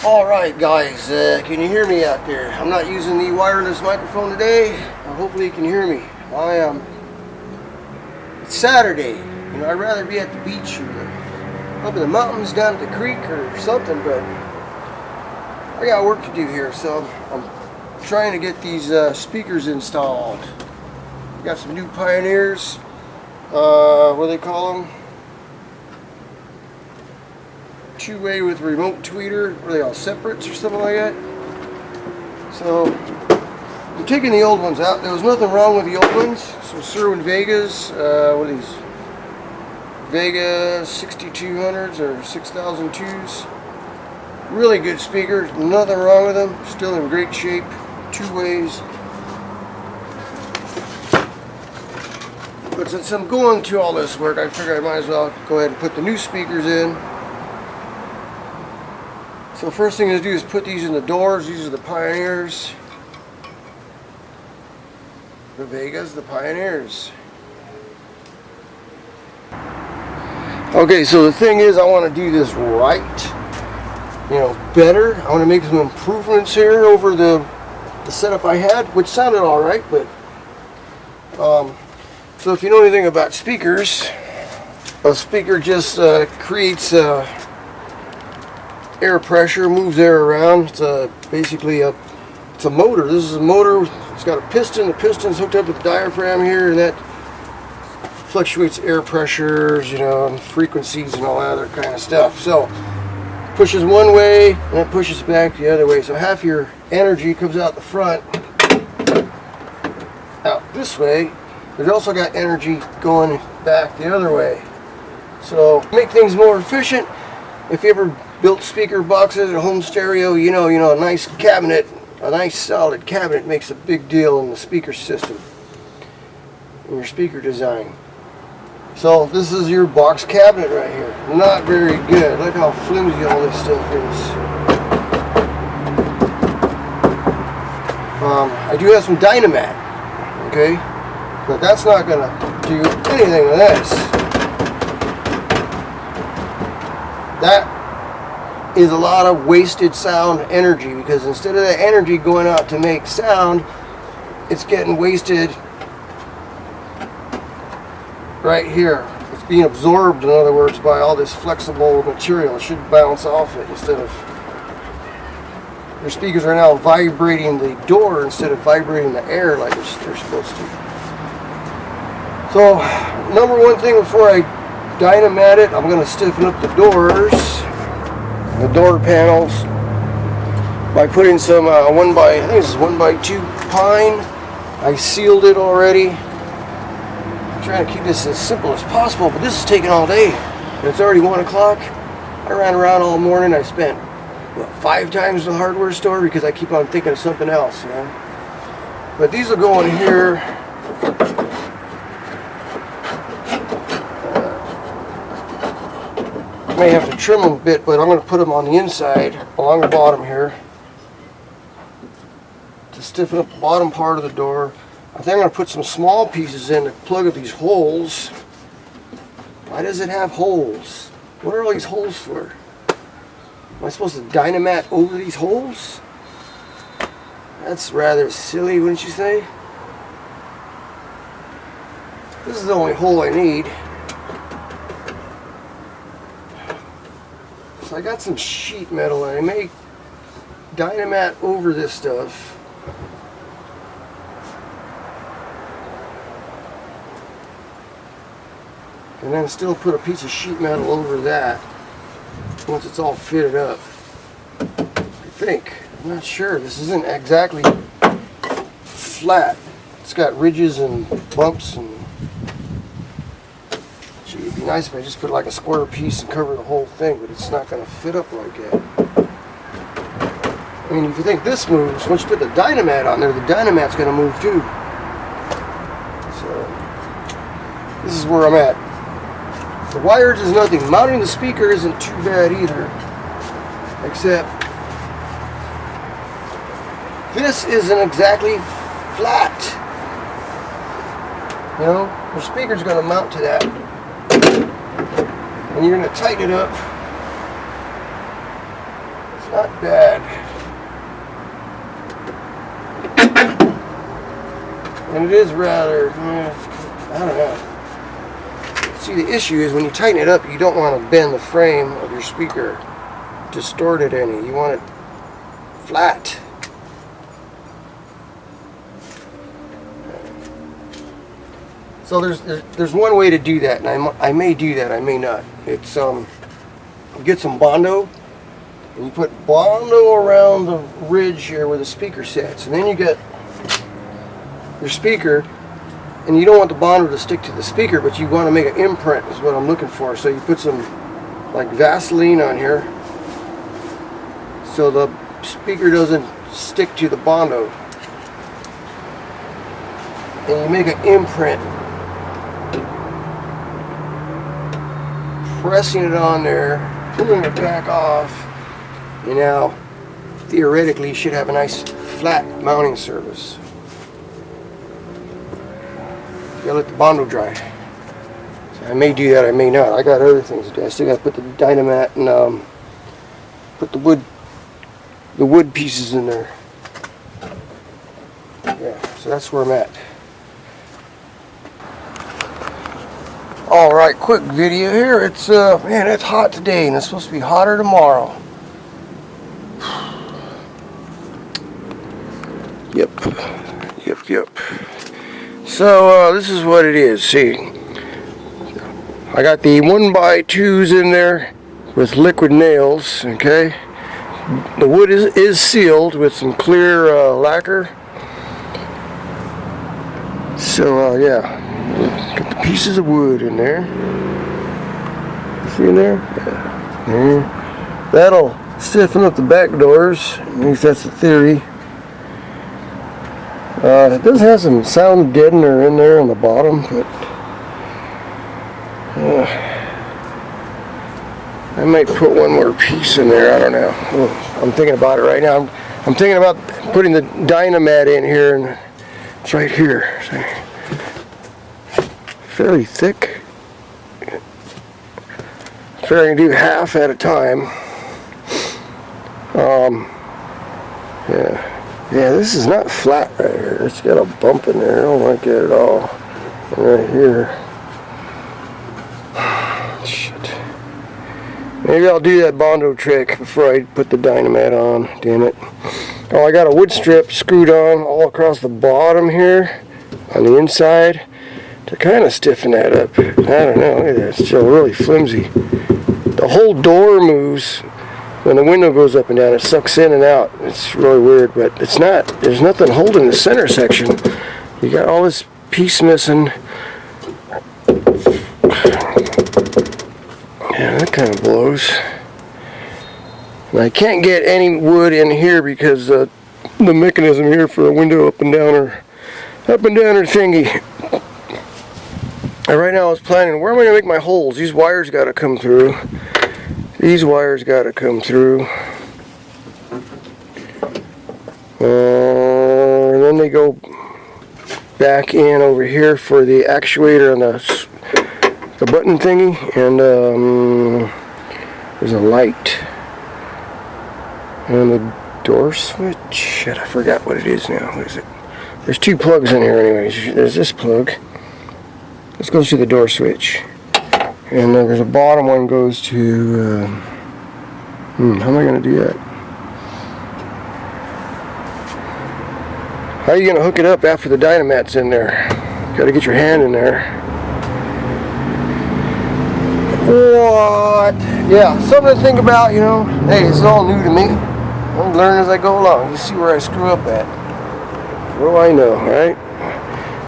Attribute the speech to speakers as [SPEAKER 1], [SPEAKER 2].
[SPEAKER 1] Alright guys, can you hear me out there? I'm not using the wireless microphone today. Hopefully you can hear me. It's Saturday. You know, I'd rather be at the beach or up in the mountains down at the creek or something, but I got work to do here, so I'm trying to get these speakers installed. Got some new Pioneers. What do they call them? Two-way with remote tweeter. What are they all, separates or something like that? So I'm taking the old ones out. There was nothing wrong with the old ones. Some Sherwin Vegas. What are these? Vega 6200s or 6002s. Really good speakers. Nothing wrong with them. Still in great shape. Two ways. But since I'm going to all this work, I figure I might as well go ahead and put the new speakers in. So first thing to do is put these in the doors. These are the Pioneers. The Vegas, the Pioneers. Okay, so the thing is, I want to do this right. You know, better. I want to make some improvements here over the setup I had, which sounded alright, but so if you know anything about speakers, a speaker just creates air pressure, moves air around. It's basically it's a motor. This is a motor. It's got a piston. The piston's hooked up with the diaphragm here, and that fluctuates air pressures, you know, and frequencies and all that other kind of stuff. So pushes one way and it pushes back the other way. So half your energy comes out the front, out this way. But it also got energy going back the other way. So to make things more efficient, if you ever built speaker boxes or home stereo, you know, a nice cabinet, a nice solid cabinet makes a big deal in the speaker system, in your speaker design. So this is your box cabinet right here. Not very good. Look how flimsy all this stuff is. I do have some Dynamat, okay, but that's not gonna do anything with this. That is a lot of wasted sound energy, because instead of that energy going out to make sound, it's getting wasted right here. It's being absorbed, in other words, by all this flexible material. It should bounce off it instead of... Your speakers are now vibrating the door instead of vibrating the air like they're supposed to. So, number one thing before I Dynamat it, I'm going to stiffen up the doors, the door panels, by putting some I think this is 1x2 pine. I sealed it already. I'm trying to keep this as simple as possible, but this is taking all day. And it's already 1 o'clock. I ran around all morning. I spent 5 times to the hardware store because I keep on thinking of something else, you know. But these will go in here. May have to trim them a bit, but I'm going to put them on the inside along the bottom here to stiffen up the bottom part of the door. I think I'm going to put some small pieces in to plug up these holes. Why does it have holes? What are all these holes for? Am I supposed to Dynamat over these holes? That's rather silly, wouldn't you say? This is the only hole I need. So I got some sheet metal, and I may Dynamat over this stuff. And then still put a piece of sheet metal over that once it's all fitted up. I think. I'm not sure. This isn't exactly flat. It's got ridges and bumps, and gee, it'd be nice if I just put like a square piece and cover the whole thing, but it's not going to fit up like that. I mean, if you think this moves, once you put the Dynamat on there, the Dynamat's going to move too. So this is where I'm at. The wires is nothing. Mounting the speaker isn't too bad either, except this isn't exactly flat. You know, your speaker's going to mount to that, and you're going to tighten it up not bad. And it is rather, I don't know. See, the issue is when you tighten it up, you don't want to bend the frame of your speaker, distort it any. You want it flat. So there's one way to do that, and I may do that, I may not. It's you get some Bondo, and you put Bondo around the ridge here where the speaker sits, and then you get your speaker, and you don't want the Bondo to stick to the speaker, but you want to make an imprint is what I'm looking for. So you put some like Vaseline on here so the speaker doesn't stick to the Bondo, and you make an imprint, pressing it on there, pulling it back off. You now theoretically you should have a nice flat mounting surface. You gotta let the Bondo dry. So I may do that, I may not. I got other things to do. I still gotta put the Dynamat and put the wood pieces in there. Yeah, so that's where I'm at. Alright, quick video here. It's man, it's hot today and it's supposed to be hotter tomorrow. Yep. So this is what it is. See, I got the 1x2s in there with liquid nails. Okay, the wood is sealed with some clear lacquer. So yeah, got the pieces of wood in there. See in there? Yeah. There. That'll stiffen up the back doors. At least that's the theory. It does have some sound deadener in there on the bottom, but I might put one more piece in there. I don't know. I'm thinking about it right now. I'm thinking about putting the Dynamat in here, and it's right here. Fairly thick. So I can do half at a time. Yeah, this is not flat right here. It's got a bump in there. I don't like it at all. And right here. Shit. Maybe I'll do that Bondo trick before I put the Dynamat on. Damn it. Oh, I got a wood strip screwed on all across the bottom here on the inside to kind of stiffen that up. I don't know. Look at that. It's still really flimsy. The whole door moves. When the window goes up and down, it sucks in and out. It's really weird, but it's not. There's nothing holding the center section. You got all this piece missing. Yeah, that kind of blows. And I can't get any wood in here because the mechanism here for the window up and down her thingy. And right now I was planning, where am I going to make my holes? These wires got to come through. These wires got to come through. And then they go back in over here for the actuator on the button thingy. And there's a light. And the door switch. Shit, I forgot what it is now. What is it? There's two plugs in here anyways. There's this plug. This goes to the door switch. And there's a bottom one goes to, how am I going to do that? How are you going to hook it up after the Dynamat's in there? Got to get your hand in there. What? Yeah, something to think about, you know. Hey, this is all new to me. I'm learning as I go along. You see where I screw up at. What do I know, right?